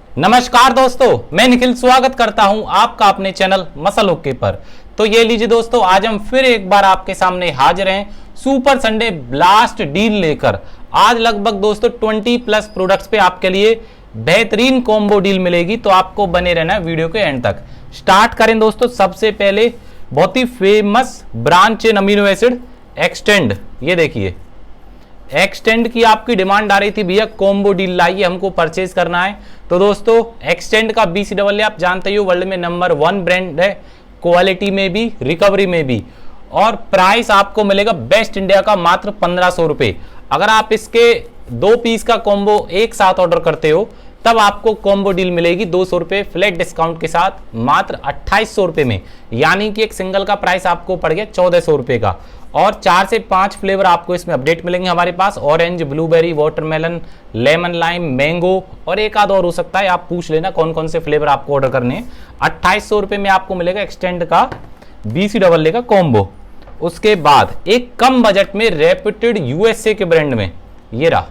नमस्कार दोस्तों, मैं निखिल स्वागत करता हूं आपका अपने चैनल मसल ओके पर। तो ये लीजिए दोस्तों, आज हम फिर एक बार आपके सामने हाजिर हैं सुपर संडे ब्लास्ट डील लेकर। आज लगभग दोस्तों 20 प्लस प्रोडक्ट्स पे आपके लिए बेहतरीन कॉम्बो डील मिलेगी, तो आपको बने रहना है वीडियो के एंड तक। स्टार्ट करें दोस्तों, सबसे पहले बहुत ही famous branch chain amino acid Xtend. ये देखिए, एक्सटेंड की आपकी डिमांड आ रही थी, भैया कॉम्बो डील लाइए, हमको परचेज करना है। तो दोस्तों एक्सटेंड का BCAA आप जानते ही हो, वर्ल्ड में नंबर 1 ब्रांड है, क्वालिटी में भी रिकवरी में भी। और प्राइस आपको मिलेगा बेस्ट इंडिया का मात्र 1500 रुपए। अगर आप इसके 2 पीस का कॉम्बो एक साथ ऑर्डर करते हो तब आपको कॉम्बो डील मिलेगी 200 रुपए फ्लैट डिस्काउंट के साथ मात्र 2800 रुपए में। यानी कि एक सिंगल का प्राइस आपको पड़ गया 1400 रुपए का। और 4 से 5 फ्लेवर आपको इसमें अपडेट मिलेंगे हमारे पास, orange, blueberry, watermelon, lemon lime, mango और एक आध और हो सकता है, आप पूछ लेना कौन कौन से फ्लेवर आपको ऑर्डर करने हैं। 2800 रुपए में आपको मिलेगा एक्सटेंड का BCAA का कॉम्बो। उसके बाद एक कम बजट में रेप्यूटेड USA के ब्रांड में, ये रहा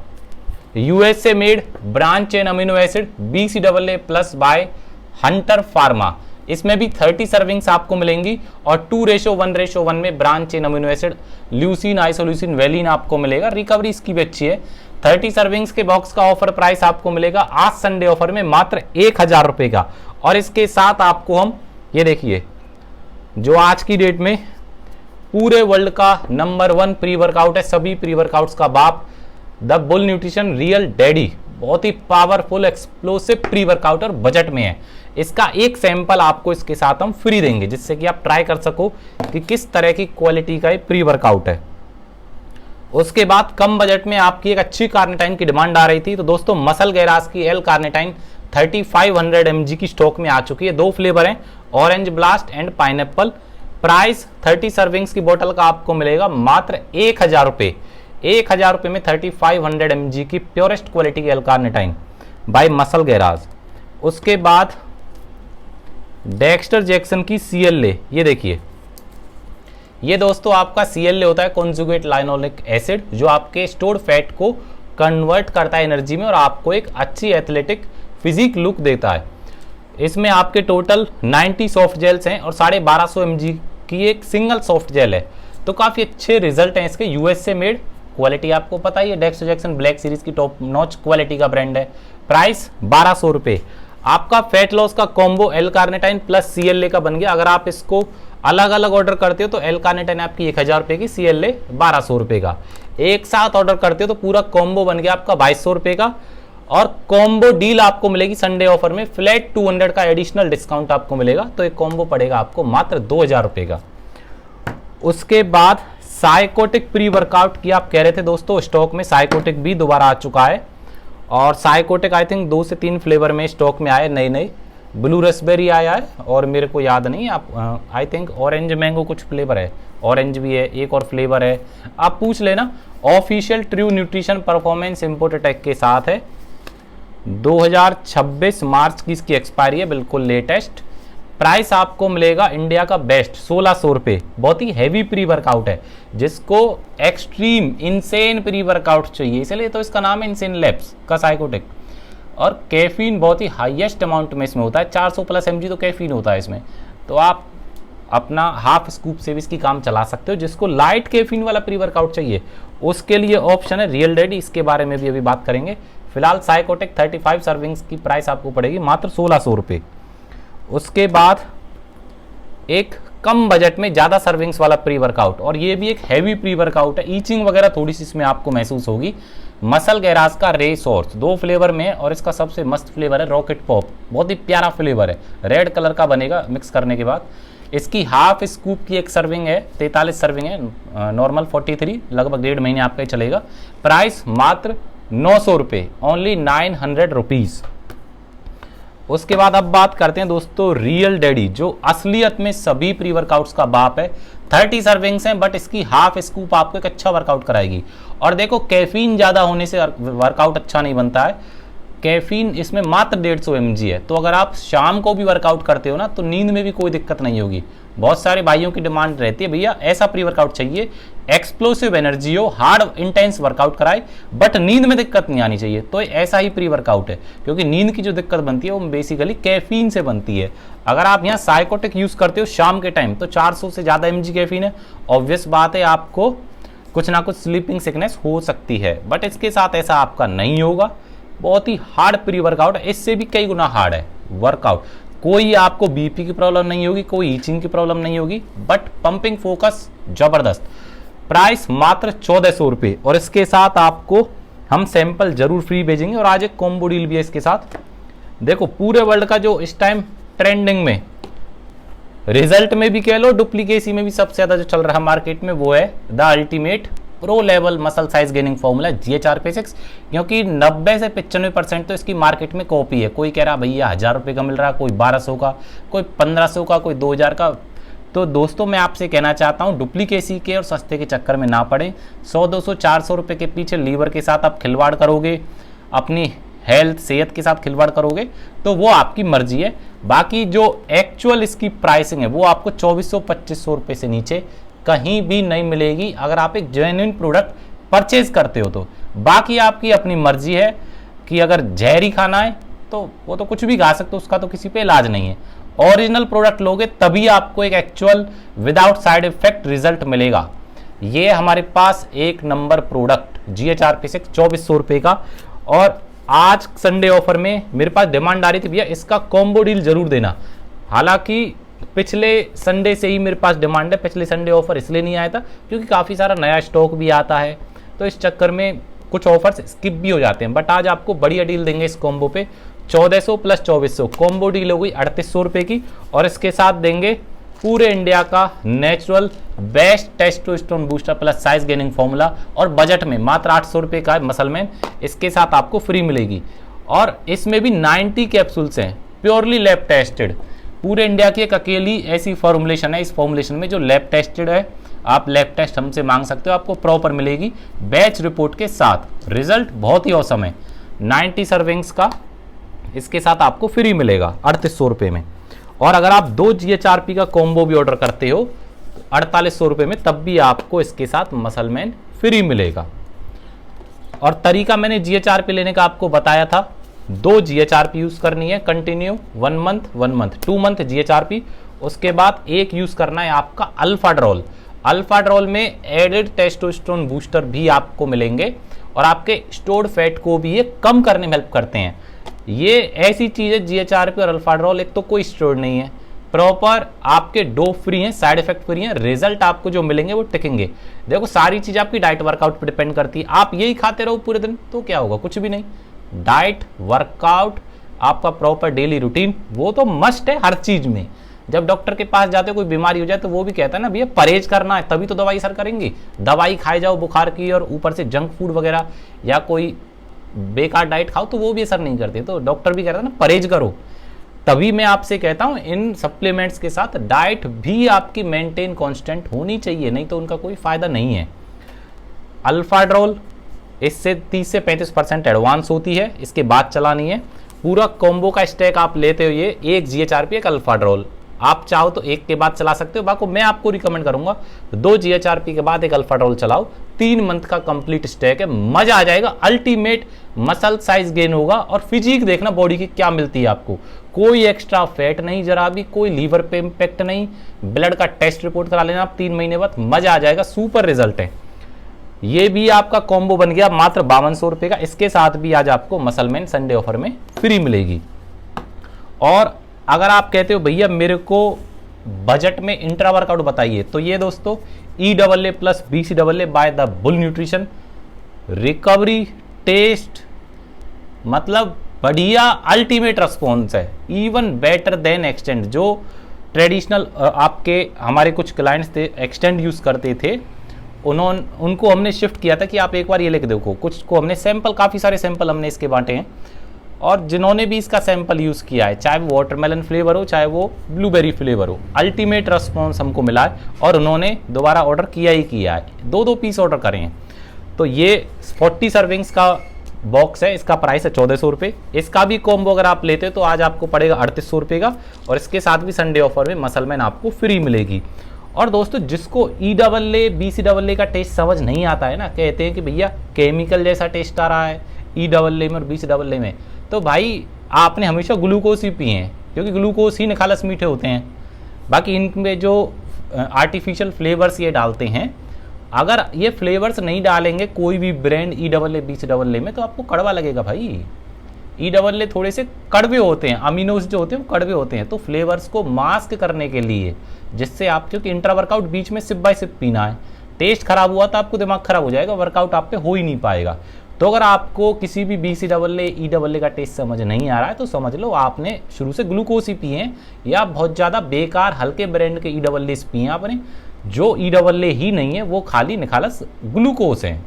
USA made branch chain amino acid BCAA plus by Hunter pharma. इसमें भी 30 सर्विंग्स आपको मिलेंगी और 2:1:1 में branch chain amino acid leucine, isoleucine, valine आपको मिलेगा। रिकवरी इसकी भी अच्छी है। 30 सर्विंग्स के बॉक्स का ऑफर प्राइस आपको मिलेगा आज संडे ऑफर में मात्र 1000 रुपए का। और इसके साथ आपको हम ये देखिए, जो आज की डेट में पूरे वर्ल्ड का नंबर 1 प्री वर्कआउट है, सभी प्री वर्कआउट्स का बाप, the bull nutrition real daddy, बहुत ही पावरफुल एक्सप्लोसिव प्री वर्कआउट और बजट में है। इसका एक सैंपल आपको इसके साथ हम फ्री देंगे, जिससे कि आप ट्राई कर सको कि किस तरह की क्वालिटी का ये प्री वर्कआउट है। उसके बाद कम बजट में आपकी एक अच्छी कार्निटाइन की डिमांड आ रही थी, तो दोस्तों मसल गैराज की एल कार्निटाइन 3500 mg की स्टॉक में आ चुकी है। 2 फ्लेवर हैं, orange blast and pineapple. Price 30 servings की बोतल का आपको मिलेगा मात्र 1000 रुपए। 1000 रुपए में 3500 mg की प्योरेस्ट क्वालिटी की L carnitine by muscle garage. उसके बाद डेक्स्टर जैक्सन की CLA, ये देखिए, ये दोस्तों आपका CLA होता है कॉन्जुगेट लाइनोलिक एसिड, जो आपके स्टोर्ड फैट को कन्वर्ट करता है एनर्जी में और आपको एक अच्छी एथलेटिक फिजिक लुक देता है। इसमें आपके टोटल 90 सॉफ्ट जेल्स हैं और 1250 mg की एक सिंगल सॉफ्ट जेल है। तो काफ़ी अच्छे रिजल्ट हैं इसके। USA मेड क्वालिटी आपको पता ही है, डेक्स्टर जैक्सन ब्लैक सीरीज की टॉप नॉच क्वालिटी का ब्रांड है। प्राइस 1200 रुपए। आपका फैट लॉस का combo L carnitine plus CLA का बन गया। अगर आप इसको अलग अलग ऑर्डर करते हो तो एल कार्निटाइन आपकी 1000 रुपए की, CLA 1200 रुपए का। एक साथ ऑर्डर करते हो तो पूरा कॉम्बो बन गया आपका 2200 रुपए का। और कॉम्बो डील आपको मिलेगी संडे ऑफर में, फ्लैट 200 का एडिशनल डिस्काउंट आपको मिलेगा, तो एक कॉम्बो पड़ेगा आपको मात्र 2000 रुपए का। उसके बाद साइकोटिक प्री वर्कआउट की आप कह रहे थे दोस्तों, स्टॉक में साइकोटिक भी दोबारा आ चुका है। और साइकोटिक आई थिंक 2 से 3 फ्लेवर में स्टॉक में आए, नई नई। ब्लू रसबेरी आया है और मेरे को याद नहीं, आप आई थिंक ऑरेंज मैंगो कुछ फ्लेवर है, ऑरेंज भी है, एक और फ्लेवर है, आप पूछ लेना। Official true nutrition performance import attack के साथ है। 2026 मार्च की इसकी एक्सपायरी है, बिल्कुल लेटेस्ट। प्राइस आपको मिलेगा इंडिया का बेस्ट 1600 रुपए। बहुत ही हैवी प्री वर्कआउट है, जिसको एक्सट्रीम इनसेन प्री वर्कआउट चाहिए, इसलिए तो इसका नाम है इनसेन लैब्स का साइकोटिक। और कैफीन बहुत ही हाईएस्ट अमाउंट में इसमें होता है, 400 प्लस mg तो कैफीन होता है इसमें। तो आप अपना हाफ स्कूप से भी इसकी काम चला सकते हो। जिसको लाइट कैफीन वाला प्री वर्कआउट चाहिए उसके लिए ऑप्शन है रियल डैडी, इसके बारे में भी अभी बात करेंगे। फिलहाल साइकोटिक 35 सर्विंग्स की प्राइस आपको पड़ेगी मात्र 1600 रुपए। उसके बाद एक कम बजट में ज़्यादा सर्विंग्स वाला प्री वर्कआउट, और ये भी एक हैवी प्री वर्कआउट है, ईचिंग वगैरह थोड़ी सी इसमें आपको महसूस होगी। मसल गैराज का रे सोर्स 2 फ्लेवर में है और इसका सबसे मस्त फ्लेवर है रॉकेट पॉप। बहुत ही प्यारा फ्लेवर है, रेड कलर का बनेगा मिक्स करने के बाद। इसकी हाफ स्कूप की एक सर्विंग है, 43 सर्विंग है, नॉर्मल 43, लगभग 1.5 महीने आपका चलेगा। प्राइस मात्र 900 रुपये, ओनली 900 रुपीज़। उसके बाद अब बात करते हैं दोस्तों रियल डैडी, जो असलियत में सभी प्री वर्कआउट्स का बाप है। 30 सर्विंग्स हैं, बट इसकी हाफ स्कूप आपको एक अच्छा वर्कआउट कराएगी। और देखो, कैफीन ज़्यादा होने से वर्कआउट अच्छा नहीं बनता है। कैफीन इसमें मात्र 150 mg है। तो अगर आप शाम को भी वर्कआउट करते हो ना तो नींद में भी कोई दिक्कत नहीं होगी। बहुत सारे भाइयों की डिमांड रहती है भैया ऐसा प्री वर्कआउट चाहिए, एक्सप्लोसिव एनर्जी हो, हार्ड इंटेंस वर्कआउट कराए, बट नींद में दिक्कत नहीं आनी चाहिए। तो ऐसा ही प्री वर्कआउट है, क्योंकि नींद की जो दिक्कत बनती है वो बेसिकली कैफीन से बनती है। अगर आप यहाँ साइकोटिक यूज करते हो शाम के टाइम तो 400 से ज्यादा mg कैफीन है, ऑब्वियस बात है आपको कुछ ना कुछ स्लीपिंग सिकनेस हो सकती है, बट इसके साथ ऐसा आपका नहीं होगा। बहुत ही हार्ड प्री वर्कआउट है, इससे भी कई गुना हार्ड है वर्कआउट। कोई आपको बीपी की प्रॉब्लम नहीं होगी, कोई ईचिंग की प्रॉब्लम नहीं होगी, बट पंपिंग फोकस जबरदस्त। प्राइस मात्र 1400 रुपये, और इसके साथ आपको हम सैंपल जरूर फ्री भेजेंगे। और आज एक कॉम्बो डील भी है इसके साथ। देखो पूरे वर्ल्ड का जो इस टाइम ट्रेंडिंग में, रिजल्ट में भी कह लो, डुप्लीकेसी में भी सबसे ज्यादा जो चल रहा है मार्केट में वो है the ultimate pro level muscle size gaining formula GHRP6, क्योंकि 90 से 95% तो इसकी मार्केट में कॉपी है। कोई कह रहा भैया 1000 रुपये का मिल रहा, कोई 1200 का, कोई 1500 का, कोई 2000 का। तो दोस्तों मैं आपसे कहना चाहता हूं डुप्लीकेसी के और सस्ते के चक्कर में ना पड़े। 100, 200, 400 रुपये के पीछे लीवर के साथ आप खिलवाड़ करोगे, अपनी हेल्थ सेहत के साथ खिलवाड़ करोगे तो वो आपकी मर्जी है। बाकी जो एक्चुअल इसकी प्राइसिंग है वो आपको 2400-2500 रुपये से नीचे कहीं भी नहीं मिलेगी अगर आप एक जेन्युइन प्रोडक्ट परचेज करते हो तो। बाकी आपकी अपनी मर्जी है कि अगर जहरी खाना है तो वो तो कुछ भी खा सकते हो, उसका तो किसी पे इलाज नहीं है। ओरिजिनल प्रोडक्ट लोगे तभी आपको एक actual without side effect result मिलेगा। ये हमारे पास एक नंबर प्रोडक्ट GHRP6 2400 रुपये का। और आज संडे ऑफर में मेरे पास डिमांड आ रही थी भैया इसका कॉम्बो डील जरूर देना। हालांकि पिछले संडे से ही मेरे पास डिमांड है, पिछले संडे ऑफर इसलिए नहीं आया था क्योंकि काफ़ी सारा नया स्टॉक भी आता है, तो इस चक्कर में कुछ ऑफर्स स्किप भी हो जाते हैं। बट आज आपको बढ़िया डील देंगे इस कॉम्बो पे। 1400 प्लस 2400 कॉम्बो डील हो गई 3800 रुपये की, और इसके साथ देंगे पूरे इंडिया का natural best testosterone booster plus size gaining formula, और बजट में मात्र 800 रुपये का मसलमैन इसके साथ आपको फ्री मिलेगी। और इसमें भी 90 कैप्सूल्स हैं प्योरली लैब टेस्टेड। पूरे इंडिया की एक अकेली ऐसी फॉर्मुलेशन है इस फॉर्मुलेशन में जो लैब टेस्टेड है। आप लैब टेस्ट हमसे मांग सकते हो, आपको प्रॉपर मिलेगी बैच रिपोर्ट के साथ। रिजल्ट बहुत ही औसम है। 90 सर्विंग्स का इसके साथ आपको फ्री मिलेगा 3800 रुपये में। और अगर आप 2 GHRP का कॉम्बो भी ऑर्डर करते हो 4800 रुपये में, तब भी आपको इसके साथ मसलमैन फ्री मिलेगा। और तरीका मैंने GHRP लेने का आपको बताया था। 2 GHRP यूज करनी है कंटिन्यू, 1 मंथ 2 मंथ GHRP। उसके बाद एक यूज करना है आपका अल्फाड्रोल। अल्फाड्रोल में एडेड टेस्टोस्टेरोन बूस्टर भी आपको मिलेंगे, और आपके स्टोर्ड फैट को भी ये कम करने में हेल्प करते हैं। ये ऐसी चीज है GHRP और अल्फाड्रोल, एक तो कोई स्टोर्ड नहीं है, प्रॉपर आपके डोप फ्री हैं, साइड इफेक्ट फ्री हैं, रिजल्ट आपको जो मिलेंगे वो टिकेंगे। देखो सारी चीज आपकी डाइट वर्कआउट पे डिपेंड करती है। आप यही खाते रहो पूरे दिन तो क्या होगा, कुछ भी नहीं। डाइट वर्कआउट आपका प्रॉपर डेली रूटीन वो तो मस्ट है हर चीज में। जब डॉक्टर के पास जाते हो कोई बीमारी हो जाए तो वो भी कहता है ना भैया परहेज करना है, तभी तो दवाई असर करेंगी। दवाई खाए जाओ बुखार की और ऊपर से जंक फूड वगैरह या कोई बेकार डाइट खाओ तो वो भी असर नहीं करती। तो डॉक्टर भी कहता है ना परहेज करो। तभी मैं आपसे कहता हूं इन सप्लीमेंट्स के साथ डाइट भी आपकी मेंटेन कांस्टेंट होनी चाहिए, नहीं तो उनका कोई फायदा नहीं है। अल्फाड्रोल इससे 30 से 35% एडवांस होती है, इसके बाद चलानी है। पूरा कॉम्बो का स्टैक आप लेते हो, ये एक GHRP एक अल्फाड्रोल, आप चाहो तो एक के बाद चला सकते हो। बाकी मैं आपको रिकमेंड करूंगा 2 GHRP के बाद एक अल्फाड्रोल चलाओ। 3 मंथ का कंप्लीट स्टैक है, मजा आ जाएगा। अल्टीमेट मसल साइज गेन होगा, और फिजिक देखना बॉडी की क्या मिलती है आपको। कोई एक्स्ट्रा फैट नहीं, जरा भी कोई लीवर पे इम्पैक्ट नहीं। ब्लड का टेस्ट रिपोर्ट करा लेना आप 3 महीने बाद, मजा आ जाएगा। सुपर रिजल्ट है। ये भी आपका कॉम्बो बन गया मात्र 5200 रुपये का। इसके साथ भी आज आपको मसलमैन संडे ऑफर में फ्री मिलेगी। और अगर आप कहते हो भैया मेरे को बजट में इंट्रा वर्कआउट बताइए, तो ये दोस्तों EAA plus BCAA by the bull nutrition recovery taste, मतलब बढ़िया अल्टीमेट रिस्पॉन्स है, इवन बेटर देन एक्सटेंड। जो ट्रेडिशनल आपके हमारे कुछ क्लाइंट्स थे एक्सटेंड यूज करते थे, उनको हमने शिफ्ट किया था कि आप एक बार ये लेके देखो। कुछ को हमने सैंपल, काफ़ी सारे सैंपल हमने इसके बांटे हैं, और जिन्होंने भी इसका सैंपल यूज़ किया है, चाहे वो वाटरमेलन फ्लेवर हो चाहे वो ब्लूबेरी फ्लेवर हो, अल्टीमेट रिस्पॉन्स हमको मिला है। और उन्होंने दोबारा ऑर्डर किया ही किया है, 2-2 पीस ऑर्डर करे हैं। तो ये 40 सर्विंग्स का बॉक्स है, इसका प्राइस है 1400 रुपये। इसका भी कॉम्बो अगर आप लेते हो तो आज आपको पड़ेगा 3800 रुपये का, और इसके साथ भी संडे ऑफर में मसलमैन आपको फ्री मिलेगी। और दोस्तों जिसको EAA BCAA का टेस्ट समझ नहीं आता है ना, कहते हैं कि भैया केमिकल जैसा टेस्ट आ रहा है EAA में और BCAA में, तो भाई आपने हमेशा ग्लूकोज ही पिए हैं, क्योंकि ग्लूकोज ही निखालस मीठे होते हैं। बाकी इनमें जो आर्टिफिशियल फ्लेवर्स ये डालते हैं, अगर ये फ्लेवर्स नहीं डालेंगे कोई भी ब्रांड EAA BCAA में, तो आपको कड़वा लगेगा भाई। EAA थोड़े से कड़वे होते हैं, अमीनोस जो होते हैं वो कड़वे होते हैं। तो फ्लेवर्स को मास्क करने के लिए, जिससे आप, क्योंकि इंट्रा वर्कआउट बीच में सिप बाय सिप पीना है, टेस्ट खराब हुआ तो आपको दिमाग खराब हो जाएगा, वर्कआउट आप पे हो ही नहीं पाएगा। तो अगर आपको किसी भी BCAA EAA का टेस्ट समझ नहीं आ रहा है तो समझ लो आपने शुरू से ग्लूकोज ही पिए हैं, या बहुत ज़्यादा बेकार हल्के ब्रांड के EAA पिए हैं आपने, जो EAA ही नहीं है, वो खाली निखालस ग्लूकोज हैं।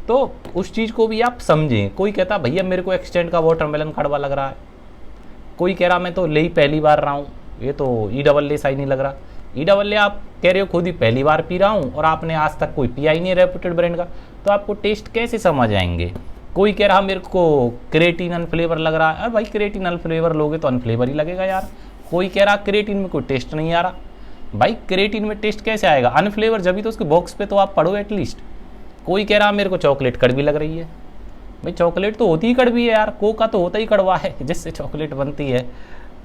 तो उस चीज़ को भी आप समझें। कोई कहता भैया मेरे को एक्सटेंड का वाटरमेलन कड़वा लग रहा है, कोई कह रहा मैं तो ले ही पहली बार रहा हूँ, ये तो EAA सा ही नहीं लग रहा। EAA आप कह रहे हो खुद ही पहली बार पी रहा हूँ, और आपने आज तक कोई पिया ही नहीं रेप्यूटेड ब्रांड का, तो आपको टेस्ट कैसे समझ आएंगे। कोई कह रहा मेरे को क्रिएटिन अनफ्लेवर लग रहा है, अरे भाई क्रिएटिन अनफ्लेवर लोगे तो अनफ्लेवर ही लगेगा यार। कोई कह रहा क्रिएटिन में कोई टेस्ट नहीं आ रहा, भाई क्रिएटिन में टेस्ट कैसे आएगा, अनफ्लेवर जब भी तो उसके बॉक्स पे तो आप पढ़ो एटलीस्ट। कोई कह रहा मेरे को चॉकलेट कड़वी लग रही है, भाई चॉकलेट तो होती ही कड़वी है यार, कोका तो होता ही कड़वा है जिससे चॉकलेट बनती है।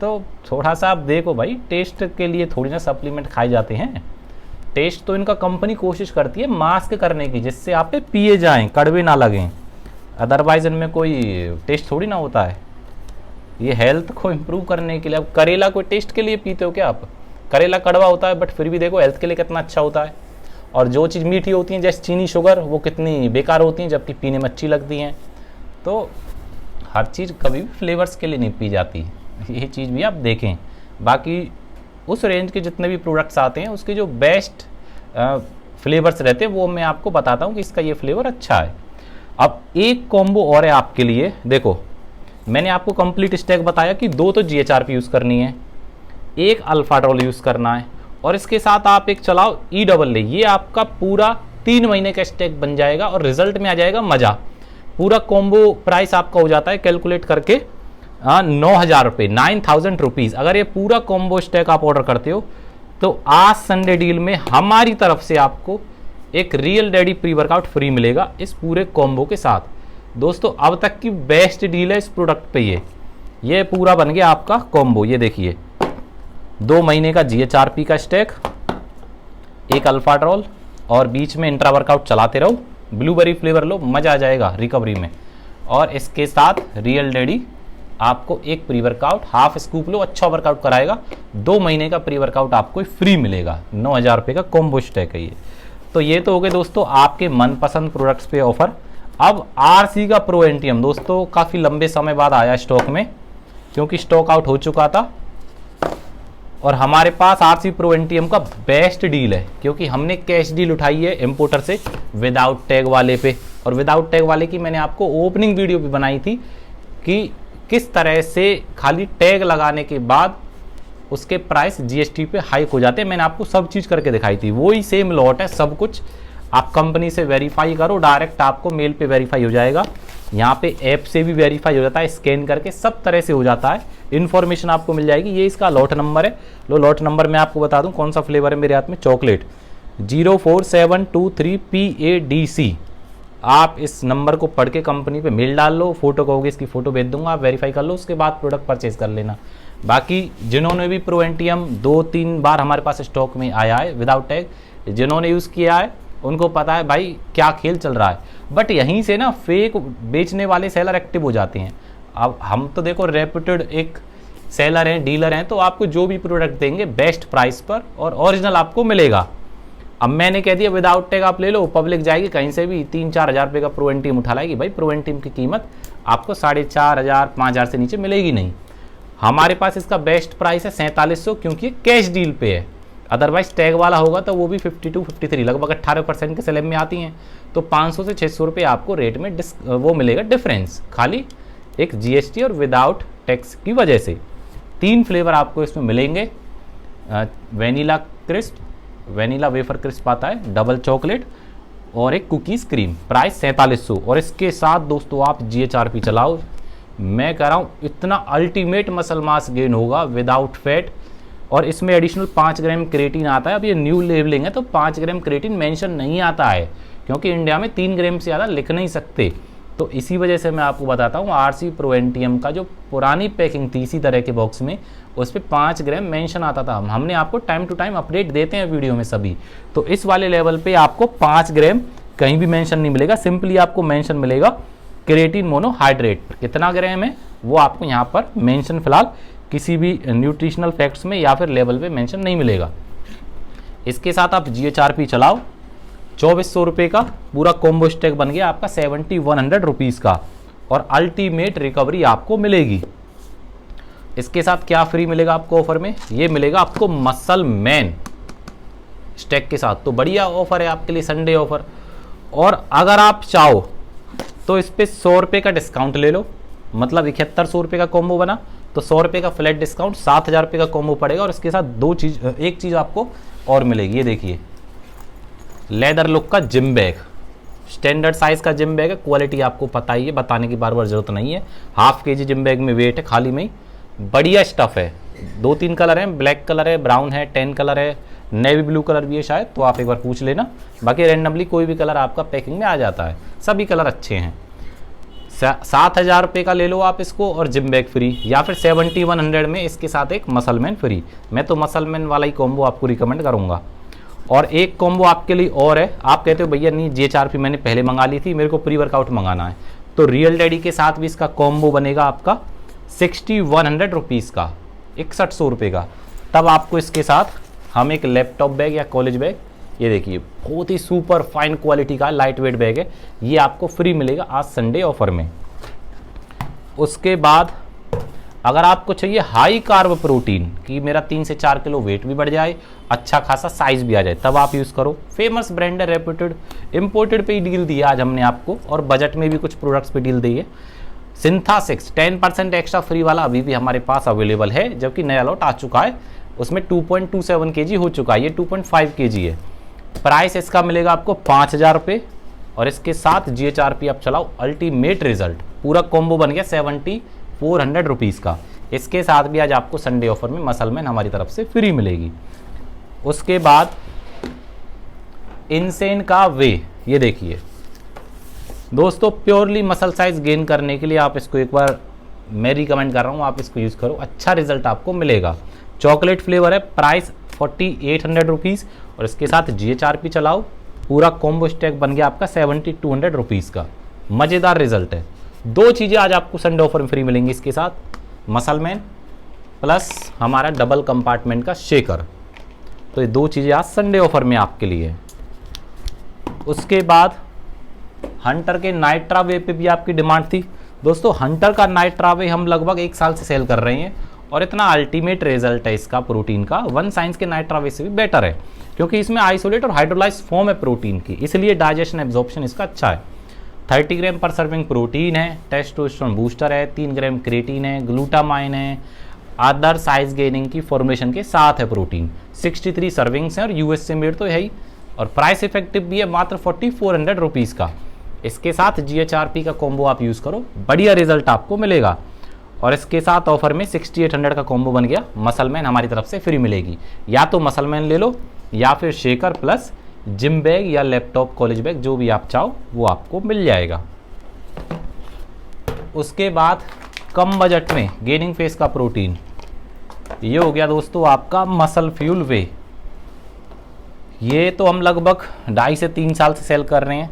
तो थोड़ा सा आप देखो भाई, टेस्ट के लिए थोड़ी ना सप्लीमेंट खाए जाते हैं, टेस्ट तो इनका कंपनी कोशिश करती है मास्क करने की, जिससे आप पे पिए जाएं, कड़वे ना लगें, अदरवाइज इनमें कोई टेस्ट थोड़ी ना होता है। ये हेल्थ को इम्प्रूव करने के लिए। अब करेला कोई टेस्ट के लिए पीते हो क्या आप? करेला कड़वा होता है बट फिर भी देखो हेल्थ के लिए कितना अच्छा होता है। और जो चीज़ मीठी होती है जैसे चीनी शुगर, वो कितनी बेकार होती हैं जबकि पीने में अच्छी लगती हैं। तो हर चीज़ कभी भी फ्लेवर्स के लिए नहीं पी जाती, ये चीज़ भी आप देखें। बाकी उस रेंज के जितने भी प्रोडक्ट्स आते हैं उसके जो बेस्ट फ्लेवर्स रहते हैं वो मैं आपको बताता हूँ कि इसका ये फ्लेवर अच्छा है। अब एक कॉम्बो और है आपके लिए, देखो मैंने आपको कंप्लीट स्टैक बताया कि 2 तो GHRP यूज़ करनी है, 1 अल्फाड्रोल यूज़ करना है, और इसके साथ आप एक चलाओ EAA। ये आपका पूरा 3 महीने का स्टैक बन जाएगा और रिजल्ट में आ जाएगा मज़ा। पूरा कॉम्बो प्राइस आपका हो जाता है कैलकुलेट करके 9,000 रुपये, 9,000 रुपीज़। अगर ये पूरा कॉम्बो स्टैक आप ऑर्डर करते हो तो आज संडे डील में हमारी तरफ से आपको एक real daddy pre workout free मिलेगा इस पूरे कॉम्बो के साथ। दोस्तों अब तक की बेस्ट डील है इस प्रोडक्ट पे। ये पूरा बन गया आपका कॉम्बो। ये देखिए 2 महीने का GHRP का स्टैक, 1 अल्फाड्रोल, और बीच में इंट्रा वर्कआउट चलाते रहो, ब्लूबेरी फ्लेवर लो, मज़ा आ जाएगा रिकवरी में। और इसके साथ रियल डैडी आपको एक प्री वर्कआउट हाफ स्कूप लो, अच्छा वर्कआउट कराएगा। 2 महीने का प्री वर्कआउट आपको फ्री मिलेगा। 9,000 रुपये का कॉम्बो स्टैक है ये। तो ये तो हो गए दोस्तों आपके मनपसंद प्रोडक्ट्स पे ऑफर। अब RC का प्रो एंटियम दोस्तों काफ़ी लंबे समय बाद आया स्टॉक में, क्योंकि स्टॉक आउट हो चुका था। और हमारे पास RC प्रो एंटियम का बेस्ट डील है, क्योंकि हमने कैश डील उठाई है इम्पोर्टर से विदाउट टैग वाले पे। और विदाउट टैग वाले की मैंने आपको ओपनिंग वीडियो भी बनाई थी कि किस तरह से खाली टैग लगाने के बाद उसके प्राइस GST पे हाइक हो जाते हैं। मैंने आपको सब चीज़ करके दिखाई थी। वही सेम लॉट है, सब कुछ आप कंपनी से वेरीफाई करो, डायरेक्ट आपको मेल पे वेरीफाई हो जाएगा। यहाँ पे ऐप से भी वेरीफाई हो जाता है, स्कैन करके सब तरह से हो जाता है। इन्फॉर्मेशन आपको मिल जाएगी। ये इसका लॉट नंबर है। लॉट नंबर मैं आपको बता दूं कौन सा फ्लेवर है मेरे हाथ में, चॉकलेट 04723PADC। आप इस नंबर को पढ़ के कंपनी पे मेल डाल लो, फोटो कहोगे इसकी फ़ोटो भेज दूंगा, आप वेरीफाई कर लो, उसके बाद प्रोडक्ट परचेज कर लेना। बाकी जिन्होंने भी प्रो एंटियम 2-3 बार हमारे पास स्टॉक में आया है विदाउट टैग, जिन्होंने यूज़ किया है उनको पता है भाई क्या खेल चल रहा है। बट यहीं से ना फेक बेचने वाले सेलर एक्टिव हो जाते हैं। अब हम तो देखो रेप्यूटेड एक सेलर हैं, डीलर हैं, तो आपको जो भी प्रोडक्ट देंगे बेस्ट प्राइस पर और ओरिजिनल आपको मिलेगा। अब मैंने कह दिया विदाउट टैग आप ले लो, पब्लिक जाएगी कहीं से भी 3-4 हज़ार रुपये का प्रो एंटियम उठा लाएगी। भाई प्रो एंटियम की कीमत आपको 4,500-5,000 से नीचे मिलेगी नहीं। हमारे पास इसका बेस्ट प्राइस है 4700, क्योंकि कैश डील पे है। अदरवाइज टैग वाला होगा तो वो भी 52-53 लगभग 18% के स्लैब में आती हैं। तो 500 से 600 रुपये आपको रेट में वो मिलेगा डिफरेंस, खाली एक GST और विदाउट टैक्स की वजह से। 3 फ्लेवर आपको इसमें मिलेंगे, vanilla crisp, vanilla wafer crisp आता है, डबल चॉकलेट, और एक कुकीज़ क्रीम, प्राइस 4700। और इसके साथ दोस्तों आप GHRP चलाओ, मैं कह रहा हूँ इतना अल्टीमेट मसल मास गेन होगा विदाउट फैट। और इसमें एडिशनल 5 ग्राम क्रेटीन आता है। अब ये न्यू लेबलिंग है तो 5 ग्राम क्रेटीन मेंशन नहीं आता है, क्योंकि इंडिया में 3 ग्राम से ज़्यादा लिख नहीं सकते। तो इसी वजह से मैं आपको बताता हूँ, RC Pro NTM का जो पुरानी पैकिंग थी इसी तरह के बॉक्स में, उस पर 5 ग्राम मेंशन आता था। हमने आपको टाइम टू टाइम अपडेट देते हैं वीडियो में सभी। तो इस वाले लेवल पे आपको 5 ग्राम कहीं भी मेंशन नहीं मिलेगा, सिंपली आपको मेंशन मिलेगा क्रेटीन मोनोहाइड्रेट। कितना ग्राम है वो आपको यहाँ पर मेंशन फिलहाल किसी भी न्यूट्रिशनल फैक्ट्स में या फिर लेवल पे मेंशन नहीं मिलेगा। इसके साथ आप GHRP चलाओ, 2400 रुपये का पूरा कॉम्बो स्टैक बन गया आपका 7100 रुपीज़ का, और अल्टीमेट रिकवरी आपको मिलेगी। इसके साथ क्या फ्री मिलेगा आपको ऑफर में, ये मिलेगा आपको मसल मैन स्टैक के साथ। तो बढ़िया ऑफर है आपके लिए, संडे ऑफर। और अगर आप चाहो तो इस पर 100 रुपये का डिस्काउंट ले लो, मतलब 7100 रुपये का कॉम्बो बना तो 100 रुपये का फ्लैट डिस्काउंट 7000 रुपये का कॉम्बो पड़ेगा। और इसके साथ एक चीज़ आपको और मिलेगी, ये देखिए लेदर लुक का जिम बैग, स्टैंडर्ड साइज का जिम बैग है, क्वालिटी आपको पता ही है, बताने की बार बार जरूरत नहीं है। ½ kg जिम बैग में वेट है खाली में ही, बढ़िया स्टफ है। 2-3 कलर हैं, ब्लैक कलर है, ब्राउन है, टैन कलर है, नेवी ब्लू कलर भी है शायद, तो आप एक बार पूछ लेना। बाकी रैंडमली कोई भी कलर आपका पैकिंग में आ जाता है, सभी कलर अच्छे हैं। 7000 रुपये का ले लो आप इसको और जिम बैग फ्री, या फिर 7100 में इसके साथ एक मसल मैन फ्री। मैं तो मसल मैन वाला ही कॉम्बो आपको रिकमेंड करूँगा। और एक कॉम्बो आपके लिए और है, आप कहते हो भैया नहीं GHRP मैंने पहले मंगा ली थी, मेरे को प्री वर्कआउट मंगाना है, तो रियल डैडी के साथ भी इसका कॉम्बो बनेगा आपका 6100 रुपीज़ का, 6100 रुपये का। तब आपको इसके साथ हम एक लैपटॉप बैग या कॉलेज बैग, ये देखिए बहुत ही सुपर फाइन क्वालिटी का लाइट वेट बैग है, ये आपको फ्री मिलेगा आज संडे ऑफर में। उसके बाद अगर आपको चाहिए हाई कार्ब प्रोटीन कि मेरा 3 से 4 किलो वेट भी बढ़ जाए, अच्छा खासा साइज भी आ जाए, तब आप यूज़ करो। फेमस ब्रांड है, रेप्यूटेड, इम्पोर्टेड पे ही डील दिया आज हमने आपको, और बजट में भी कुछ प्रोडक्ट्स पे डील दी है। सिंथासिक्स 10% एक्स्ट्रा फ्री वाला अभी भी हमारे पास अवेलेबल है, जबकि नया लॉट आ चुका है, उसमें 2.27 kg हो चुका है, ये 2.5 kg है। प्राइस इसका मिलेगा आपको 5000 रुपये, और इसके साथ GHRP आप चलाओ, अल्टीमेट रिजल्ट। पूरा कॉम्बो बन गया 7400 रुपीज़ का। इसके साथ भी आज आपको संडे ऑफर में मसल मैन हमारी तरफ से फ्री मिलेगी। उसके बाद इनसेन का वे, ये देखिए दोस्तों, प्योरली मसल साइज गेन करने के लिए आप इसको एक बार मैं रिकमेंड कर रहा हूँ, आप इसको यूज़ करो, अच्छा रिजल्ट आपको मिलेगा। चॉकलेट फ्लेवर है, प्राइस 4800 रुपीज़, और इसके साथ GHRP चलाओ, पूरा कॉम्बो स्टैक बन गया आपका 7200 रुपीज़ का। मज़ेदार रिजल्ट है। 2 चीज़ें आज आपको संडे ऑफर में फ्री मिलेंगी इसके साथ, मसल मैन प्लस हमारा डबल कंपार्टमेंट का शेकर। तो ये 2 चीज़ें आज संडे ऑफर में आपके लिए। उसके बाद हंटर के नाइट्रा वे पे भी आपकी डिमांड थी दोस्तों। हंटर का नाइट्रा वे हम लगभग 1 साल से सेल कर रहे हैं, और इतना अल्टीमेट रिजल्ट है इसका प्रोटीन का, वन साइंस के नाइट्रा वे से भी बेटर है, क्योंकि इसमें आइसोलेट और हाइड्रोलाइज फॉर्म है प्रोटीन की, इसलिए डाइजेशन एब्जॉर्प्शन इसका अच्छा है। 30 ग्राम पर सर्विंग प्रोटीन है, टेस्टोस्टेरोन बूस्टर है, 3 ग्राम क्रेटीन है, ग्लूटामाइन है, अदर साइज गेनिंग की फॉर्मुलेशन के साथ है प्रोटीन। 63 सर्विंग्स हैं और US से मेड तो है ही, और प्राइस इफेक्टिव भी है मात्र 4400 रुपीज़ का। इसके साथ GHRP का कॉम्बो आप यूज़ करो, बढ़िया रिजल्ट आपको मिलेगा। और इसके साथ ऑफर में 6800 का कॉम्बो बन गया, मसल मैन हमारी तरफ से फ्री मिलेगी। या तो मसल मैन ले लो, या फिर शेकर प्लस जिम बैग या लैपटॉप कॉलेज बैग, जो भी आप चाहो वो आपको मिल जाएगा। उसके बाद कम बजट में गेनिंग फेस का प्रोटीन, ये हो गया दोस्तों आपका मसल फ्यूल वे। ये तो हम लगभग 2.5 से 3 साल से सेल कर रहे हैं,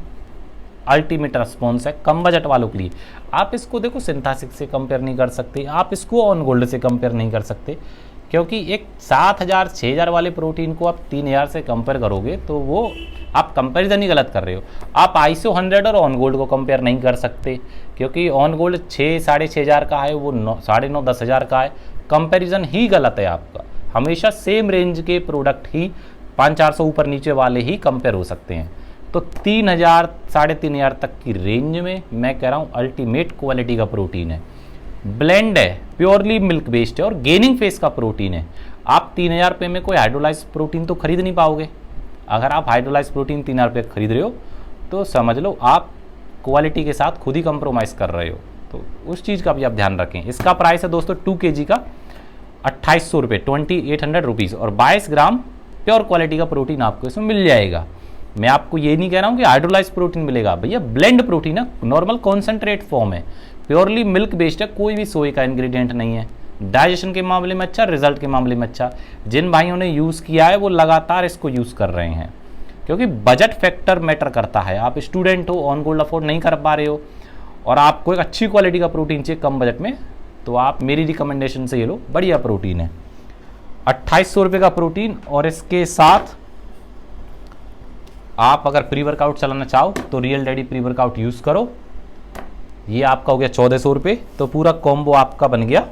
अल्टीमेट रिस्पॉन्स है कम बजट वालों के लिए। आप इसको देखो सिंथेटिक से कंपेयर नहीं कर सकते, आप इसको ऑन गोल्ड से कंपेयर नहीं कर सकते, क्योंकि एक 7000 6000 वाले प्रोटीन को आप 3000 से कंपेयर करोगे तो वो आप कंपैरिजन ही गलत कर रहे हो। आप ISO 100 और ऑन गोल्ड को कंपेयर नहीं कर सकते, क्योंकि ऑन गोल्ड 6 साढ़े 6000 का है, वो 9 10 हज़ार का है। कंपैरिजन ही गलत है आपका। हमेशा सेम रेंज के प्रोडक्ट ही 500-400 ऊपर नीचे वाले ही कंपेयर हो सकते हैं। तो 3000 साढ़े 3000 तक की रेंज में मैं कह रहा हूँ अल्टीमेट क्वालिटी का प्रोटीन है। ब्लेंड है, प्योरली मिल्क बेस्ड है और गेनिंग फेस का प्रोटीन है। आप 3000 रुपये में कोई हाइड्रोलाइज प्रोटीन तो खरीद नहीं पाओगे। अगर आप हाइड्रोलाइज प्रोटीन 3000 रुपये खरीद रहे हो तो समझ लो आप क्वालिटी के साथ खुद ही कंप्रोमाइज़ कर रहे हो, तो उस चीज़ का भी आप ध्यान रखें। इसका प्राइस है दोस्तों 2 kg का 2800 रुपये, 2800 रुपीज़, और 22 ग्राम प्योर क्वालिटी का प्रोटीन आपको इसमें मिल जाएगा। मैं आपको ये नहीं कह रहा हूँ कि हाइड्रोलाइज प्रोटीन मिलेगा, भैया ब्लेंड प्रोटीन है, नॉर्मल कॉन्सेंट्रेट फॉर्म है, प्योरली मिल्क बेस्ड है, कोई भी सोए का इंग्रेडिएंट नहीं है। डाइजेशन के मामले में अच्छा, रिजल्ट के मामले में अच्छा। जिन भाइयों ने यूज़ किया है वो लगातार इसको यूज़ कर रहे हैं, क्योंकि बजट फैक्टर मैटर करता है। आप स्टूडेंट हो, ऑन गोल्ड अफोर्ड नहीं कर पा रहे हो और आपको एक अच्छी क्वालिटी का प्रोटीन चाहिए कम बजट में, तो आप मेरी रिकमेंडेशन से ये लो, बढ़िया प्रोटीन है। 2800 रुपये का प्रोटीन, और इसके साथ आप अगर प्री वर्कआउट चलाना चाहो तो real daddy pre workout use करो। ये आपका हो गया 1400 रुपये, तो पूरा कॉम्बो आपका बन गया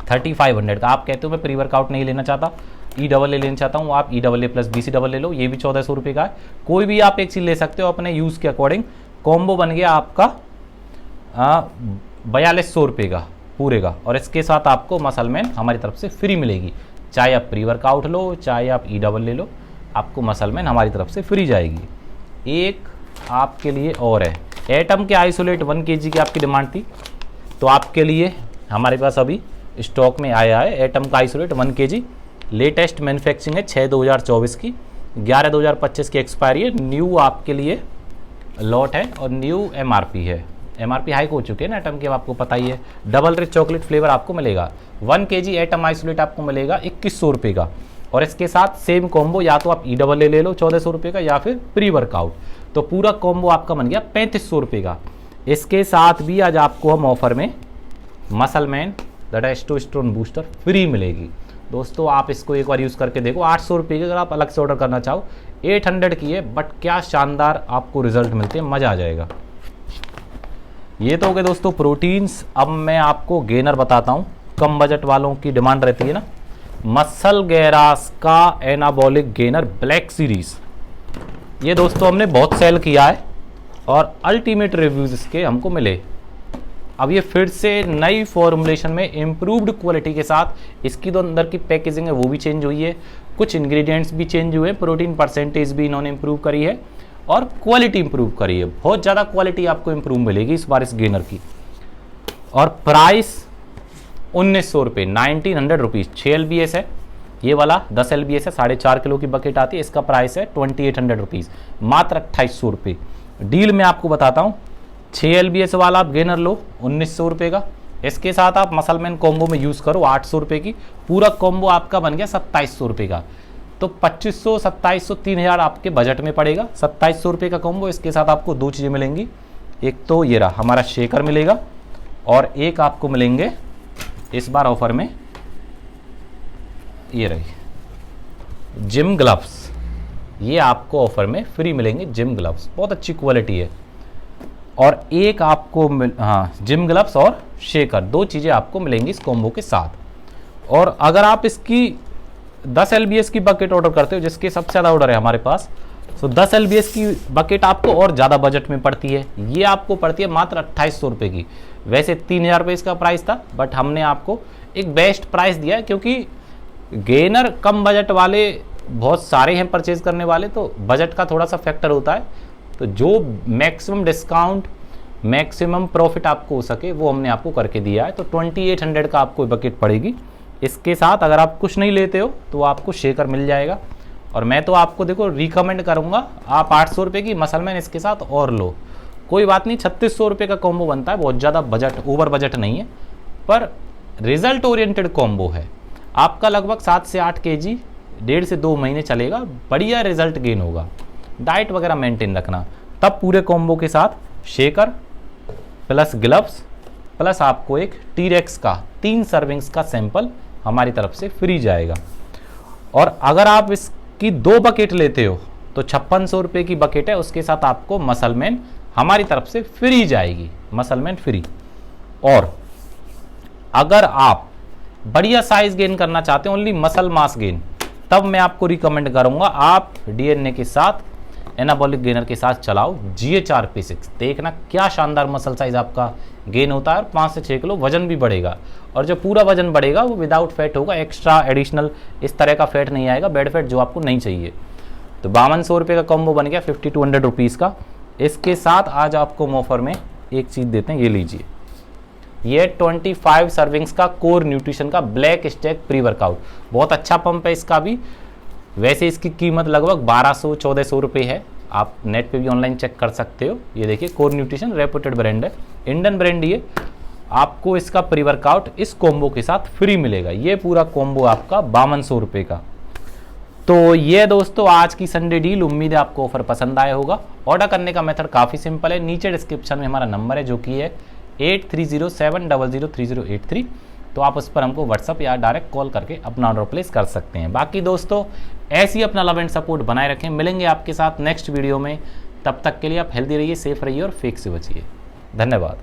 3500 का। आप कहते हो मैं प्री वर्कआउट नहीं लेना चाहता, ई लेना चाहता हूँ, आप ई प्लस BC ले लो, ये भी 1400 रुपये का है। कोई भी आप एक चीज़ ले सकते हो अपने यूज़ के अकॉर्डिंग। कॉम्बो बन गया आपका 4200 रुपये का पूरे का, और इसके साथ आपको मसल मैन हमारी तरफ से फ्री मिलेगी। चाहे आप प्री वर्कआउट लो, चाहे आप ई ले लो, आपको मसल मैन हमारी तरफ से फ्री जाएगी। एक आपके लिए और है, एटम के आइसोलेट 1 kg की आपकी डिमांड थी, तो आपके लिए हमारे पास अभी स्टॉक में आया है एटम का आइसोलेट 1 kg। लेटेस्ट मैन्युफैक्चरिंग है 6/2024 की, 11/2025 की एक्सपायरी है। न्यू आपके लिए लॉट है और न्यू MRP है। MRP हाइक हो चुके हैं ना एटम के, आपको पता ही है। डबल रिच चॉकलेट फ्लेवर आपको मिलेगा। 1 kg एटम आइसोलेट आपको मिलेगा 2100 रुपये का, और इसके साथ सेम कॉम्बो या तो आप ई ले लो 1400 रुपये का, या फिर प्री वर्कआउट, तो पूरा कॉम्बो आपका बन गया 3500 रुपये का। इसके साथ भी आज आपको हम ऑफर में muscle man the testosterone booster free मिलेगी। दोस्तों आप इसको एक बार यूज़ करके देखो। 800 रुपये की अगर आप अलग से ऑर्डर करना चाहो, 800 की है, बट क्या शानदार आपको रिजल्ट मिलते हैं, मज़ा आ जाएगा। ये तो हो गए दोस्तों प्रोटीन्स। अब मैं आपको गेनर बताता हूँ, कम बजट वालों की डिमांड रहती है ना, मसल गैरास का एनाबॉलिक गेनर ब्लैक सीरीज। ये दोस्तों हमने बहुत सेल किया है और अल्टीमेट रिव्यूज इसके हमको मिले। अब ये फिर से नई फॉर्मुलेशन में इम्प्रूव्ड क्वालिटी के साथ, इसकी तो अंदर की पैकेजिंग है वो भी चेंज हुई है, कुछ इंग्रेडिएंट्स भी चेंज हुए, प्रोटीन परसेंटेज भी इन्होंने इम्प्रूव करी है और क्वालिटी इम्प्रूव करी है। बहुत ज़्यादा क्वालिटी आपको इम्प्रूव मिलेगी इस बार इस गेनर की। और प्राइस 1900 रुपये, 1900 रुपीज़। 6 LBS है ये वाला, 10 LBS है, 4.5 किलो की बकेट आती है। इसका प्राइस है 2800 रुपीज़, मात्र 2800 रुपये। डील मैं आपको बताता हूँ, 6 LBS वाला आप गेनर लो 1900 रुपये का, इसके साथ आप मसलमैन कॉम्बो में यूज़ करो 800 रुपये की, पूरा कॉम्बो आपका बन गया 2700 रुपये का। तो 2500, 2700, 3000 आपके बजट में पड़ेगा। 2700 रुपये का कॉम्बो, इसके साथ आपको 2 चीज़ें मिलेंगी। एक तो ये रहा हमारा शेकर मिलेगा, और एक आपको मिलेंगे इस बार ऑफर में ये रही जिम ग्लव्स। ये आपको ऑफर में फ्री मिलेंगे जिम ग्लव्स, बहुत अच्छी क्वालिटी है। और एक आपको जिम ग्लव्स और शेकर, 2 चीज़ें आपको मिलेंगी इस कॉम्बो के साथ। और अगर आप इसकी 10 LBS की बकेट ऑर्डर करते हो, जिसके सबसे ज़्यादा ऑर्डर है हमारे पास, तो 10 LBS की बकेट आपको और ज़्यादा बजट में पड़ती है। ये आपको पड़ती है मात्र 2800 रुपये की। वैसे 3000 रुपये इसका प्राइस था, बट हमने आपको एक बेस्ट प्राइस दिया है, क्योंकि गेनर कम बजट वाले बहुत सारे हैं परचेज करने वाले, तो बजट का थोड़ा सा फैक्टर होता है। तो जो मैक्सिमम डिस्काउंट, मैक्सिमम प्रॉफिट आपको हो सके वो हमने आपको करके दिया है। तो 2800 का आपको बकेट पड़ेगी। इसके साथ अगर आप कुछ नहीं लेते हो तो आपको शेकर मिल जाएगा। और मैं तो आपको देखो रिकमेंड करूंगा, आप 800 रुपये की मसलमैन इसके साथ और लो, कोई बात नहीं। 3600 रुपये का कॉम्बो बनता है, बहुत ज़्यादा बजट, ओवर बजट नहीं है, पर रिजल्ट ओरिएंटेड कॉम्बो है। आपका लगभग 7 से 8 kg 1.5 से 2 महीने चलेगा, बढ़िया रिजल्ट गेन होगा। डाइट वगैरह मेंटेन रखना, तब पूरे कॉम्बो के साथ शेकर प्लस ग्लव्स प्लस आपको एक T-Rex का 3 सर्विंग्स का सैंपल हमारी तरफ से फ्री जाएगा। और अगर आप इसकी 2 बकेट लेते हो तो 5600 रुपये की बकेट है, उसके साथ आपको मसलमैन हमारी तरफ से फ्री जाएगी, मसलमैन फ्री। और अगर आप बढ़िया साइज गेन करना चाहते हैं, ओनली मसल मास गेन, तब मैं आपको रिकमेंड करूंगा आप DNA के साथ, एनाबॉलिक गेनर के साथ चलाओ GHRP6। देखना क्या शानदार मसल साइज आपका गेन होता है, और 5 से 6 किलो वजन भी बढ़ेगा। और जो पूरा वजन बढ़ेगा वो विदाउट फैट होगा, एक्स्ट्रा एडिशनल इस तरह का फैट नहीं आएगा, बेड फैट जो आपको नहीं चाहिए। तो 5200 रुपये का कॉम्बो बन गया 5200 रुपीज़ का। इसके साथ आज आपको ऑफर में एक चीज़ देते हैं, ये लीजिए, ये 25 सर्विंग्स का कोर न्यूट्रिशन का ब्लैक स्टैक प्री वर्कआउट। बहुत अच्छा पंप है इसका भी। वैसे इसकी कीमत लगभग 1200-1400 रुपये है। आप नेट पे भी ऑनलाइन चेक कर सकते हो। ये देखिए कोर न्यूट्रिशन रेपुटेड ब्रांड है, इंडियन ब्रांड। ये आपको इसका प्री वर्कआउट इस कॉम्बो के साथ फ्री मिलेगा। ये पूरा कॉम्बो आपका 5200 रुपये का। तो ये दोस्तों आज की संडे डील। उम्मीद है आपको ऑफर पसंद आया होगा। ऑर्डर करने का मेथड काफ़ी सिंपल है, नीचे डिस्क्रिप्शन में हमारा नंबर है जो कि है 8307003083। तो आप उस पर हमको व्हाट्सअप या डायरेक्ट कॉल करके अपना ऑर्डर प्लेस कर सकते हैं। बाकी दोस्तों ऐसी अपना लव एंड सपोर्ट बनाए रखें। मिलेंगे आपके साथ नेक्स्ट वीडियो में। तब तक के लिए आप हेल्दी रहिए, सेफ रहिए और फेक से बचिए। धन्यवाद।